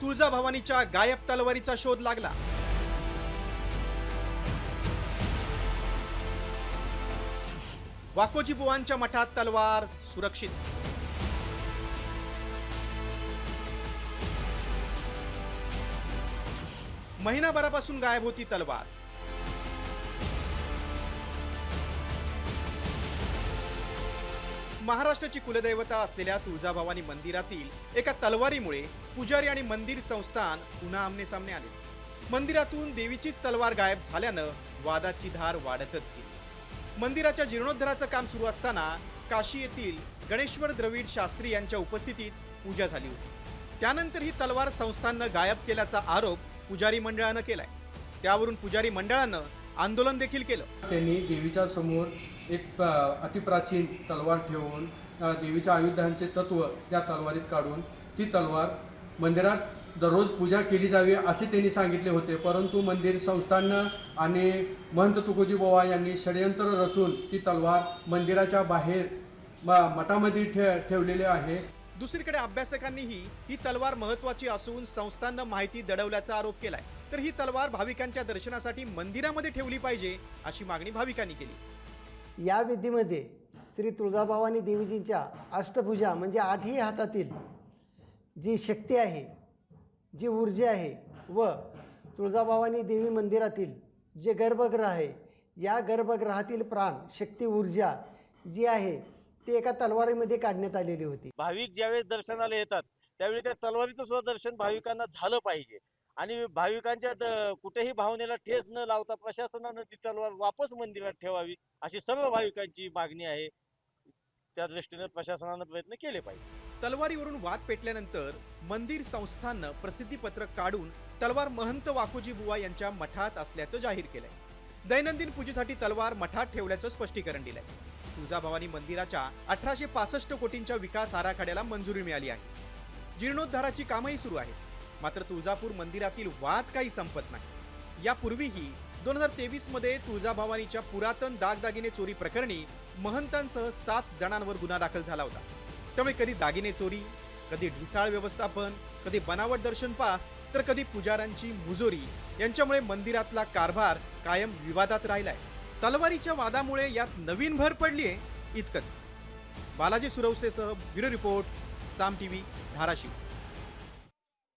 तुळजाभवानीच्या गायब तलवारीचा शोध लागला. वाकोजी बुवांच्या मठात तलवार सुरक्षित. महिनाभरापासून गायब होती तलवार. महाराष्ट्राची कुलदैवता असलेल्या तुळजाभवानी मंदिरातील एका तलवारीमुळे पुजारी आणि मंदिर संस्थान पुन्हा आमने सामने आले. मंदिरातून देवीचीच तलवार गायब झाल्यानं वादाची धार वाढतच गेली. मंदिराच्या जीर्णोद्धाराचं काम सुरू असताना काशी येथील गणेश्वर द्रविड शास्त्री यांच्या उपस्थितीत पूजा झाली होती. त्यानंतर ही तलवार संस्थाननं गायब केल्याचा आरोप पुजारी मंडळानं केलाय. त्यावरून पुजारी मंडळानं आंदोलन देखील केलं. त्यांनी देवीच्या समोर एक अतिप्राचीन तलवार ठेवून देवीच्या आयुधांचे तत्व त्या तलवारीत काढून ती तलवार मंदिरात दररोज पूजा केली जावी असे त्यांनी सांगितले होते. परंतु मंदिर संस्थानं आणि महंत तुकोजी बुवा यांनी षडयंत्र रचून ती तलवार मंदिराच्या बाहेर मठामध्ये ठेवलेली आहे. दुसरीकडे अभ्यासकांनीही ही तलवार महत्वाची असून संस्थांना माहिती दडवल्याचा आरोप केलाय. तर ही तलवार भाविकांच्या दर्शनासाठी मंदिरामध्ये ठेवली पाहिजे अशी मागणी भाविकांनी केली. या विधीमध्ये श्री तुळजाभवानी देवीजींच्या अष्टभुजा म्हणजे आठही हातातील जी शक्ती आहे, जी ऊर्जा आहे व तुळजाभवानी देवी मंदिरातील जे गर्भगृह आहे, या गर्भगृहातील प्राण शक्ती ऊर्जा जी आहे ती एका तलवारीमध्ये काढण्यात आलेली होती. भाविक ज्यावेळेस दर्शनाला येतात त्यावेळी त्या तलवारीचं सुद्धा दर्शन भाविकांना झालं पाहिजे आणि भाविकांच्या कुठेही भावनेला ठेस न लावता प्रशासनानं ती तलवार वापस मंदिरात ठेवावी अशी सर्व भाविकांची मागणी आहे. त्या दृष्टीने प्रशासनानं प्रयत्न केले पाहिजे. तलवारीवरून वाद पेटल्यानंतर मंदिर संस्थाननं प्रसिद्धीपत्रक काढून तलवार महंत वाकोजी बुवा यांच्या मठात असल्याचं जाहीर केलंय. दैनंदिन पूजेसाठी तलवार मठात ठेवल्याचं स्पष्टीकरण दिलंय. तुळजाभवानी मंदिराच्या 1865 कोटींच्या विकास आराखड्याला मंजुरी मिळाली आहे. जीर्णोद्धाराची कामही सुरू आहेत. मात्र तुळजापूर मंदिरातील वाद काही संपत नाही. यापूर्वीही 2023 मध्ये तुळजाभवानीच्या पुरातन दागदागिने चोरी प्रकरणी महंतांसह 7 जणांवर गुन्हा दाखल झाला होता. त्यामुळे कधी दागिने चोरी, कधी ढिसाळ व्यवस्थापन, कधी बनावट दर्शन पास, तर कधी पुजाऱ्यांची मुजोरी यांच्यामुळे मंदिरातला कारभार कायम विवादात राहिलाय. तलवारीच्या वादामुळे यात नवीन भर पडलीये इतकंच. बालाजी सुरवसेसह ब्युरो रिपोर्ट, साम टीव्ही, धाराशिव.